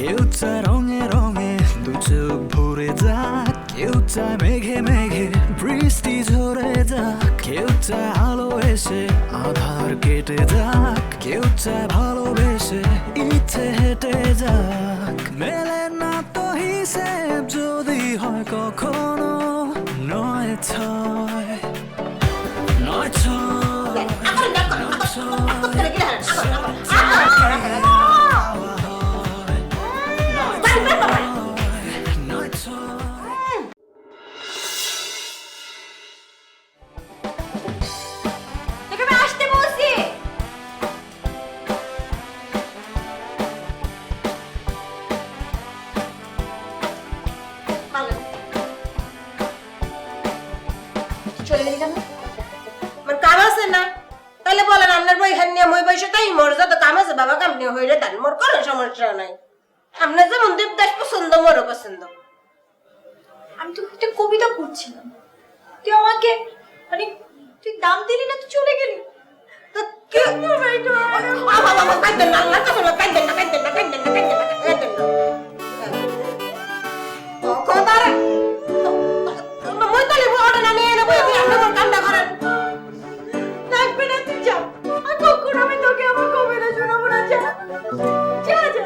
কেউ চায় রঙে রঙে দু চোখ ভরে যাক, কেউ চায় মেঘে মেঘে বৃষ্টি ঝরে যাক, কেউ চায় আলো এসে আধার কেটে যাক, কেউ চায় ভালোবেসে ইচ্ছে হেঁটে যাক। মেলে না তো হিসেব যদি হয় কখনো নয় ছয়, নয় ছয়, নয় আমি তো একটা কবিতা পড়ছিলাম, তুই আমাকে মানে তুই দাম দিলি না, তুই চলে গেলি। আমি তোকে আমার কবিতা শোনাবো না। যা যা যা।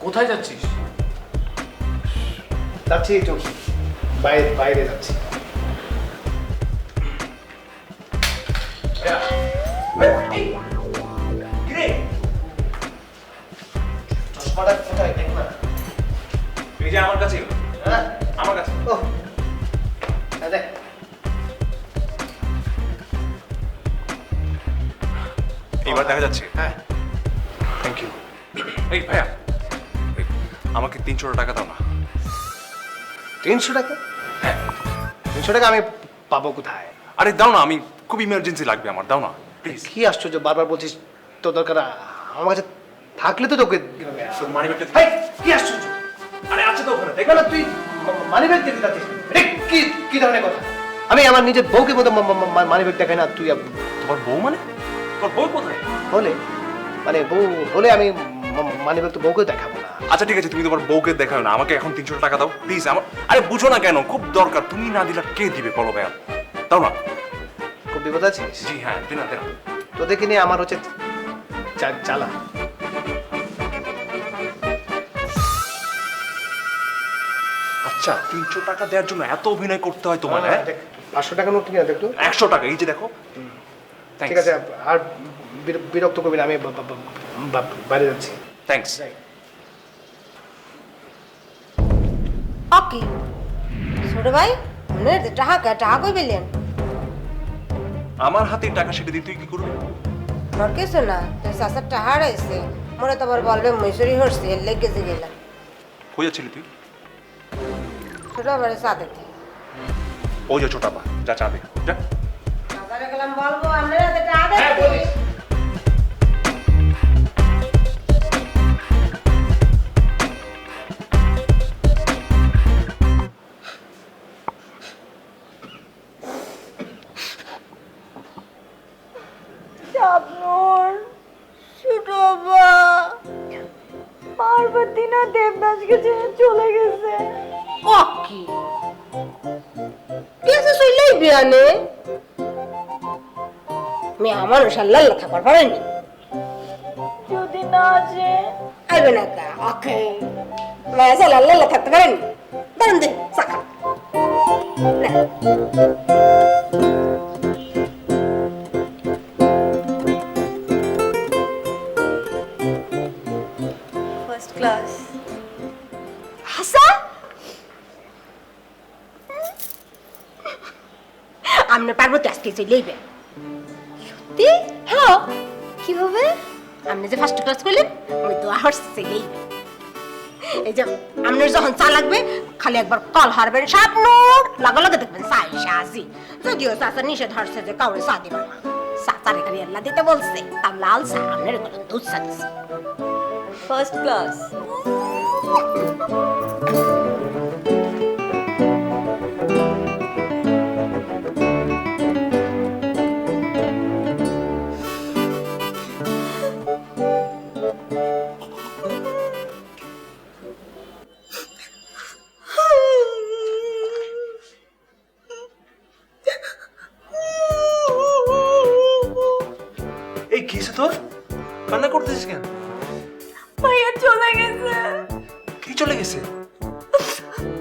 কোথায় যাচ্ছিস? যাচ্ছি একটু বাইরে বাইরে যাচ্ছি। চশমাটা কোথায় দেখ না? এই যে আমার কাছে। হ্যাঁ আমার কাছে। ও দেখ। এইবার দেখা যাচ্ছে। হ্যাঁ থ্যাংক ইউ। এই ভাইয়া, আমাকে 300 টাকা দাও না। 300 টাকা? হ্যাঁ 300 টাকা আমি পাবো কোথায়? আরে দাও না, আমি খুব ইমার্জেন্সি লাগবে আমার, দাও না প্লিজ। কি আশ্চর্য, বারবার বলছিস তো দরকার, আমার কাছে থাকলে তো তোকে। মানি ব্যাগটা হাই কি আশ্চর্য! আরে আছে তো ওখানে, দেখ দেখো না তুই মানি ব্যাগ দিতে যাচ্ছিস, কি কি ধরনের কথা? আমি আমার নিজের বউকে মতো মানি ব্যাগ দেখাই না, তুই তোমার বউ মানে? তোর বউ কোথায়? হলে মানে বউ হলে আমি মানি ব্যাগ তো বউকে দেখাবো না। আচ্ছা ঠিক আছে, তুমি তোমার বউকে দেখাও না, আমাকে এখন 300 টাকা দাও প্লিজ। আমার আরে বুঝো না কেন, খুব দরকার। তুমি না দিলে কে দিবে বলো ভাইয়া? দাও না। খুব বিপদ আছিস? জি হ্যাঁ, দে না। তোদেরকে নিয়ে আমার হচ্ছে জ্বালা। আচ্ছা 300 টাকা দেওয়ার জন্য এত অভিনয় করতে হয় তোমার? 500 টাকা নোট নিয়ে দেখো। 100 টাকা, এই যে দেখো। ঠিক আছে, আর বিরক্ত করবি না, আমি বাইরে যাচ্ছি। থ্যাঙ্কস। ওকে ছোট ভাই, টাকা কই পেলেন? আমার হাতে টাকা সেটা দিয়ে তুই কি করবি? মোর কিছু না, তোর চাচার টাকা রয়েছে, মোরে তোমার বলবে মৈশুরি হচ্ছে, এর লেগে যে গেলাম। কই যাচ্ছিলি তুই? ছোট বাড়ি চা দেখতে। ওই যে ছোটা বা, যা চা দে, যা। বাজারে গেলাম বলবো আপনারা হাতে টাকা দেখতে। পার্বতী না দেবদাসকে ছেড়ে চলে গেছে। ওকে কেসে সইলাই বিয়ানে আমি আমার শাল্লাল থাকবার পারেনি। যদি না আসে আইবে না কা? ওকে মেয়ে শাল্লাল থাকতে পারেনি। দাঁড়ান দে সাকা ফার্স্ট ক্লাস। হাসান আমনে পার্বতী আজকে চলেইবে। সত্যি? হ্যাঁ। কিভাবে? আপনি যে ফার্স্ট ক্লাস করলেন ওই দোয়া হচ্ছে চলেইবে। এই যে আপনার যখন চা লাগবে খালি একবার কল হারবেন, স্বপ্ন লাগা লাগা দেখবেন চা এসে রাজি, যদিও চাচা নিষেধ হারছে যে কাউরে চা দিবা না। চাচারে খালি আল্লাহ দিতে বলছে, তার লাল চা আপনার কোনো দুধ চা দিছে। First class. এই কিসে তোর কান্না করতেছিস কেন? ভাইয়া চলে গেছে। কি চলে গেছে?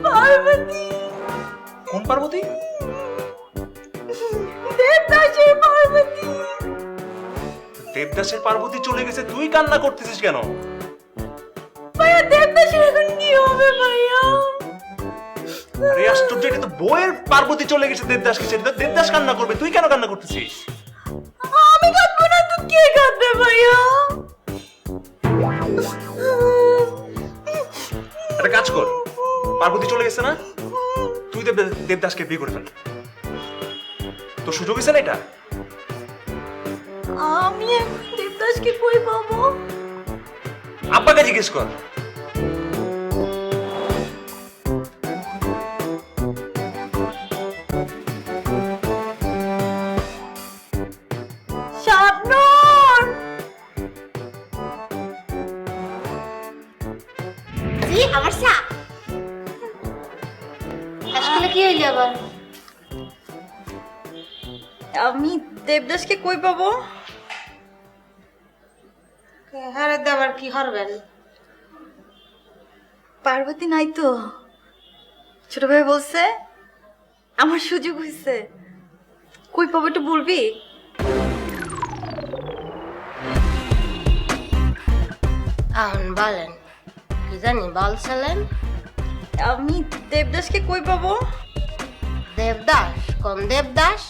পার্বতী। কোন পার্বতী? দেবদাসের পার্বতী। দেবদাসের পার্বতী চলে গেছে, তুই কান্না করতেছিস কেন? ভাইয়া দেবদাসের এখন কি হবে ভাইয়া? আরে আশ্চর্য, এটা তো বইয়ের পার্বতী চলে গেছে দেবদাসকে ছেড়ে। দেবদাস কান্না করবে, তুই কেন কান্না করতেছিস? আমি কাঁদবো না তো কে কাঁদবে ভাইয়া? একটা কাজ কর, পার্বতী চলে গেছে না, তুই দেবদাসকে বিয়ে করে ফেল। তোর সুযোগ হয়েছে না এটা। আমি এখন দেবদাসকে কই পাবো? আব্বাকে জিজ্ঞেস কর। শাবনূর। জি আমার চা। আসলে কি হইল আবার? আমি দেবদাসকে কই পাবো? হারে দেবার কি করবেন? পার্বতী নাই তো। ছোট ভাই বলছে আমার সুযোগ হয়েছে। কই পাবো একটু বলবি? এখন বলেন, কি জানি বলছিলেন? আমি দেবদাসকে কই পাবো? দেবদাস? কোন দেবদাস?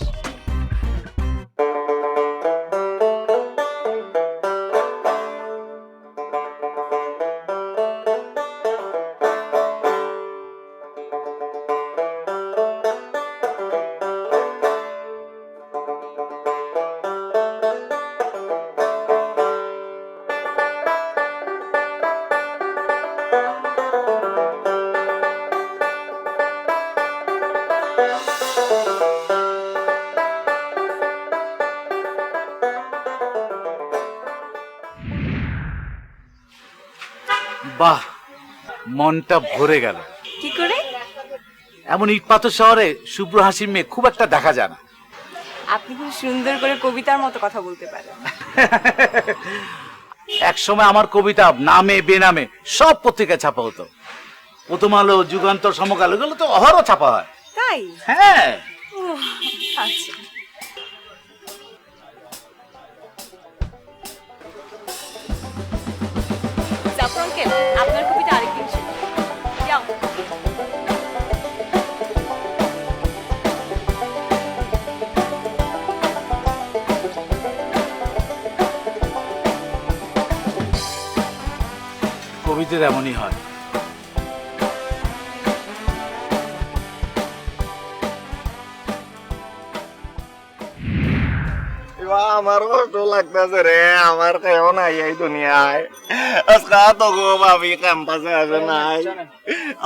বাহ, মনটা ভরে গেল। কি করে? এমন ইটপাথর শহরে শুভ্র হাসির মেয়ে খুব একটা দেখা যায় না। আপনি খুব সুন্দর করে কবিতার মতো কথা বলতে পারেন। এক সময় আমার কবিতা নামে বেনামে সব পত্রিকায় ছাপা হতো। প্রথম আলো, যুগান্তর, সমকাল, এগুলো তো অহরহ ছাপা হয়। তাই? হ্যাঁ। আচ্ছা। জাফর আঙ্কেল, আপনার কবিতা আরেকদিন শুনি। যাও। কবিদের এমনই হয়। আমার কষ্ট লাগতেছে রে, আমার কেউ নাই এই দুনিয়ায়। আজকা তো গো ভাবি ক্যাম্পাসে আসে নাই।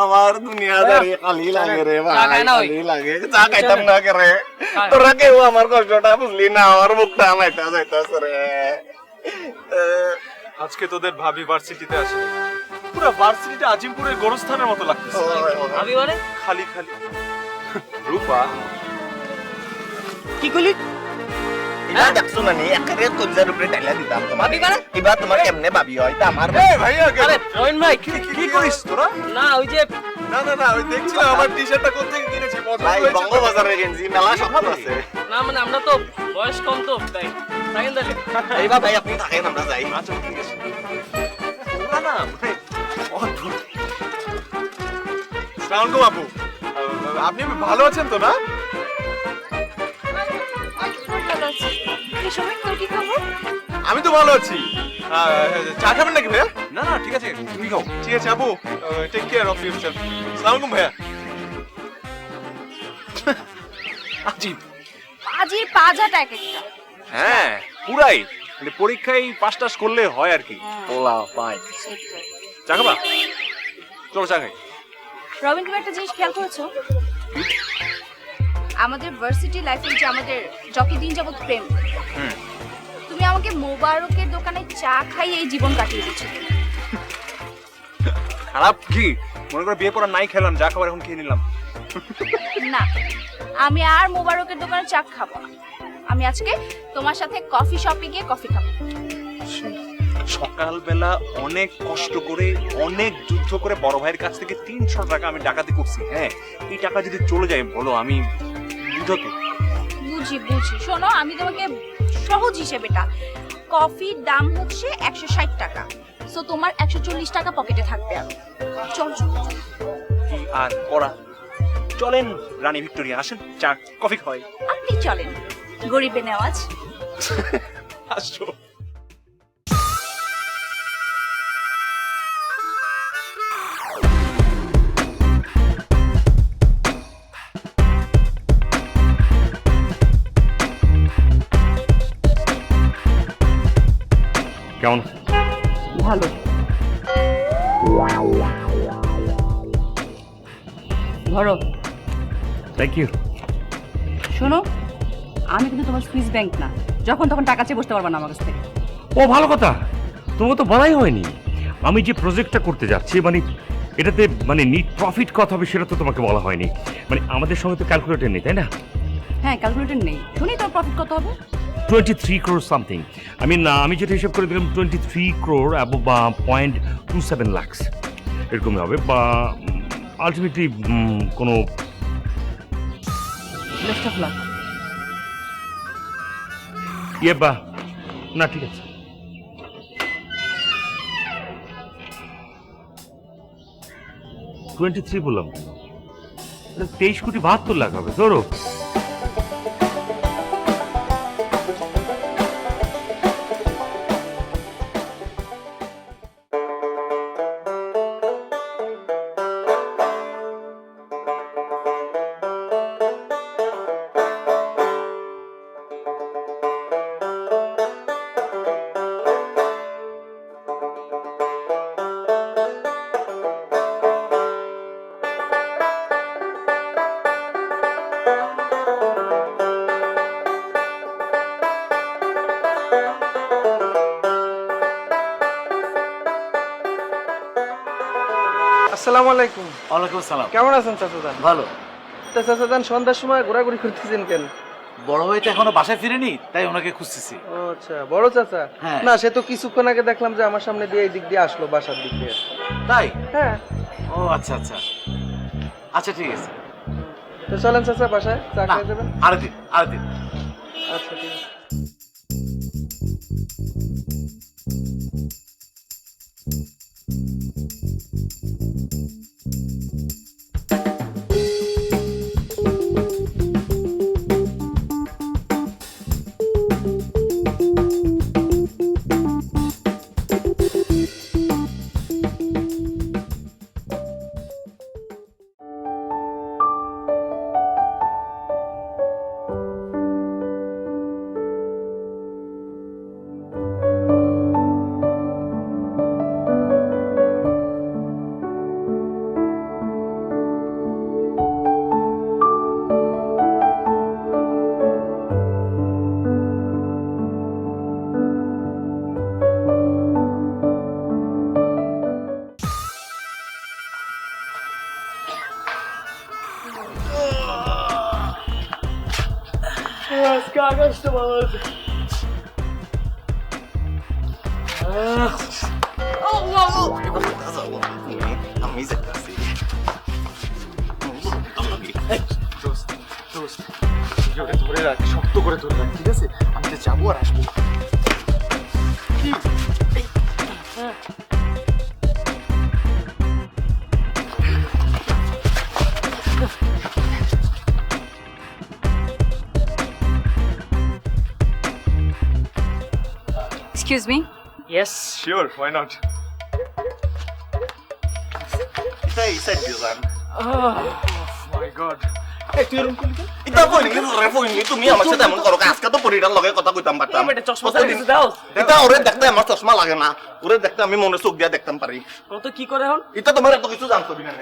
আমার দুনিয়াদারি খালি লাগে রে ভাই, খালি লাগে। চা খাইতাম না কে রে, তোরা কেউ আমার কষ্টটা বুঝলি না, আমার মুখটা আমাইতা যাইতাছে রে। আজকে তোদের ভাবি ভার্সিটিতে আসে, পুরো ভার্সিটিটা আজিমপুরের গোরস্থানের মতো লাগতেছে। ভাবি মানে খালি খালি। রূপা, কি কইলি? এবার দেখছো না নি একেবারে কলজার উপরে টাইলা দিতাম তোমার। এবার তোমার কেমনে ভাবি হয় তা আমার ভাইয়া আরে রহিন ভাই কি করিস তোরা? না ওই যে না না না, ওই দেখছিলাম আমার টি-শার্টটা কোথা থেকে কিনেছি, পছন্দ ভাই হয়েছে। বঙ্গবাজারের গেঞ্জি মেলা শক্ত আছে। না মানে আমরা তো বয়স কম তো তাই থাকেন তাহলে। এইবার ভাই আপনি থাকেন আমরা যাই। আচ্ছা ঠিক আছে। না না মানে অদ্ভুত। আসসালামু আলাইকুম আপু, আপনি ভালো আছেন তো না? এই সময় তোর কি খবর? আমি তো ভালো আছি। চা খাবেন নাকি ভাইয়া? না না ঠিক আছে, তুমি খাও। ঠিক আছে আপু, টেক কেয়ার অফ ইয়োরসেলফ। আসসালামু আলাইকুম ভাইয়া। আজীব। পাজির পাজাটা এক একটা। হ্যাঁ পুরাই, মানে পরীক্ষায় পাস টাস করলে হয় আর কি। পোলা পাই চা খাবা? চলো চা খাই। রবিন, তুমি একটা জিনিস খেয়াল করেছো? আমাদের ভার্সিটি লাইফে যে আমাদের যত দিন যাবত প্রেম, তুমি আমাকে মোবারকের দোকানে চা খাই এই জীবন কাটিয়ে দিচ্ছ। খারাপ কি? মনে করো বিয়ে পড়া নাই খেলাম, যা খাবার এখন খেয়ে নিলাম। না, আমি আর মোবারকের দোকানে চা খাবো না। আমি আজকে তোমার সাথে কফি শপে গিয়ে কফি খাবো। সকালবেলা অনেক কষ্ট করে, অনেক যুদ্ধ করে বড় ভাইয়ের কাছ থেকে 300 টাকা আমি ডাকাতি করছি। হ্যাঁ, এই টাকা যদি চলে যায় বলো আমি বুঝো তো। বুঝি বুঝি, শোনো আমি তোমাকে সহজ হিসেবেটা, কফির দাম হচ্ছে 160 টাকা, সো তোমার 140 টাকা পকেটে থাকবে। আর চল চল চল। কি আর করা, চলেন রানী ভিক্টোরিয়া, আসেন চা কফি খাওয়াই। আপনি চলেন, গরিবের নেওয়াজ। আসো। কেমন? ভালো। ধরো। Thank you. শোনো, আমি কিন্তু তোমার সুইস ব্যাংক না, যখন তখন টাকা চেয়ে বসতে পারবা না আমার কাছ থেকে। ও ভালো কথা, তোমাকে তো বলাই হয়নি আমি যে প্রজেক্টটা করতে যাচ্ছি, মানে এটাতে মানে নিট প্রফিট কত হবে সেটা তো তোমাকে বলা হয়নি। মানে আমাদের সঙ্গে তো ক্যালকুলেটর নেই, তাই না? হ্যাঁ, ক্যালকুলেটর নেই। শুনি তোমার প্রফিট কত হবে? 23 crore সামথিং। আমি যেটা হিসাব করে দিলাম 23 crore বা 0.27 lakhs এরকমই হবে, বা আলটিমেটলি কোনো বেস্ট অফ লাক। বা না, ঠিক আছে। $23 বললাম, 23,72,00,000 হবে ধরো। আসসালামু আলাইকুম। ওয়ালাইকুম আসসালাম। কেমন আছেন চাচাদান? ভালো। তা চাচাদান সন্ধ্যার সময় ঘোরাঘুরি করতেছেন কেন? বড় ভাই তো এখনো বাসায় ফিরেনি, তাই ওনাকে খুঁজতেছি। ও আচ্ছা, বড় চাচা? হ্যাঁ। না, সে তো কিছুক্ষণ আগে দেখলাম যে আমার সামনে দিয়ে এই দিক দিয়ে আসলো, বাসার দিক দিয়ে। তাই? হ্যাঁ। ও আচ্ছা আচ্ছা, আচ্ছা ঠিক আছে। তো চলেন চাচা বাসায় চা না, খেয়ে দেবেন। আরেকদিন আরেকদিন। আচ্ছা ঠিক আছে। আজকে আকাশটা ভালো আছে। আমি যেতেছি। ধরে রাখ, শক্ত করে ধরে রাখ, ঠিক আছে? আমি তো যাবো আর আসবো। Excuse me. Yes, sure, why not? Hey, set design. Oh my god. ইতা পইনি রে পইনি তুমি আমার সাথে এমন করো আজকে তো পরিটার লগে কথা কইতাম পারতাম এটা চশমা চাই দিতে দাও এটা ওরে দেখতে আমার চশমা লাগে না ওরে দেখতে আমি মনে চোখ দিয়া দেখতাম পারি কত কি করে এখন এটা তোমার এত কিছু জানতো না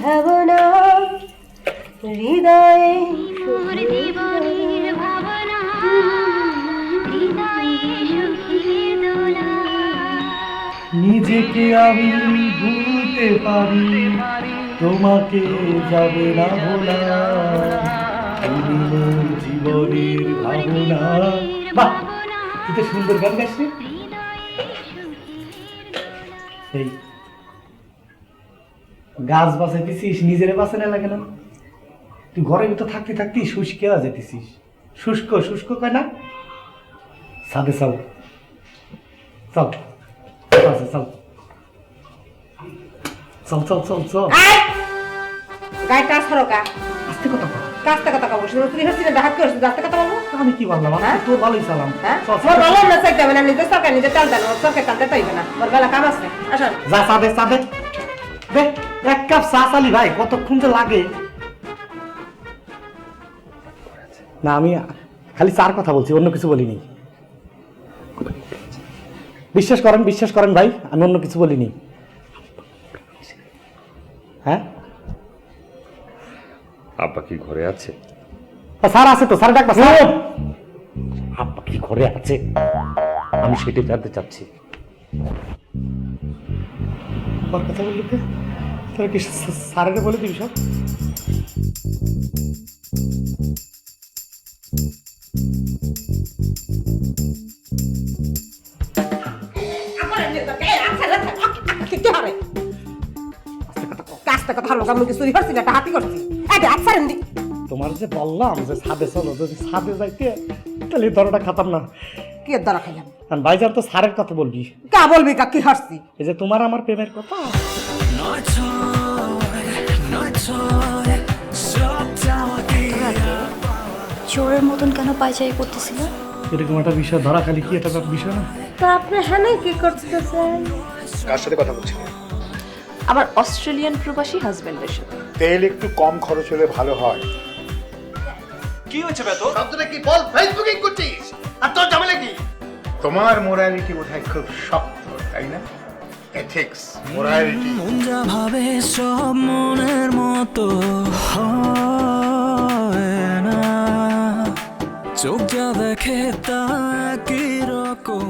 ভাবনা হৃদয়ে নিজেকে আমি ভুলতে পারি তোমাকে যাবে না ভোলা তুমি মোর জীবনের ভাবনা। বাহ, কি তো সুন্দর গান গাইছে। এই গাছ বাঁচাইতেছিস, নিজেরে বাঁচানো লাগে না? তুই ঘরের ভিতর থাকতে থাকতেই শুষ্কে যেতেছিস। শুষ্ক শুষ্ক কয় না? সাদে চাও চল চল চল চল চল চল। গায়ে কাজ করো কা আস্তে কথা বল। কাজটা কথা কব শুনো তুই হচ্ছিস ডাহাত করছিস আস্তে কথা বলবো আমি কি বললাম? আমি তোর ভালোই চালাম। হ্যাঁ চল মোর ভালো না চাইতে হবে না নিজে সরকার নিজে চাল দেন সরকার চালতে পাইবে না মোর বেলা কাম আছে আসেন যা চা দে দে এক কাপ চা চালি ভাই, কতক্ষণ যে লাগে। না আমি খালি চার কথা বলছি, অন্য কিছু বলিনি। বিশ্বাস করেন ভাই, আমি অন্য কিছু বলিনি। হ্যাঁ আব্বা কি ঘরে আছে? স্যার আছে তো, স্যার ডাকবা। আব্বা কি ঘরে আছে আমি সেটাই জানতে চাচ্ছি। কথা বললি তোরা কি স্যারের বলে দিবি সব? তোমার যে বললাম যে ছাদে চলো, যদি ছাদে যাইতে তাহলে ধরাটা খাতাম না। কি ধরা খাইলাম ভাইজান তো স্যারের কথা বলবি। কা বলবি কা কি হাসছি এই যে তোমার আমার প্রেমের কথা। চোরের মতন কেন পায়চারি করতেছিল? এরকম একটা বিষয় ধরা খালি কি একটা বিষয় না? তো আপনি হ্যাঁ কি করতেছেন? কার সাথে কথা বলছি? আমার অস্ট্রেলিয়ান প্রবাসী হাজবেন্ডের সাথে। তেল একটু কম খরচ হলে ভালো হয়। কি হয়েছে বেতো? শব্দটা কি বল? ফেসবুকিং করছিস আর তোর ঝামেলা কি? তোমার মোরালিটি বোধহয় খুব শক্ত, তাই না? Ethics, morality. মন যা ভাবে সব মনের মতো হয় না, চোখ যা দেখে তা কি রকম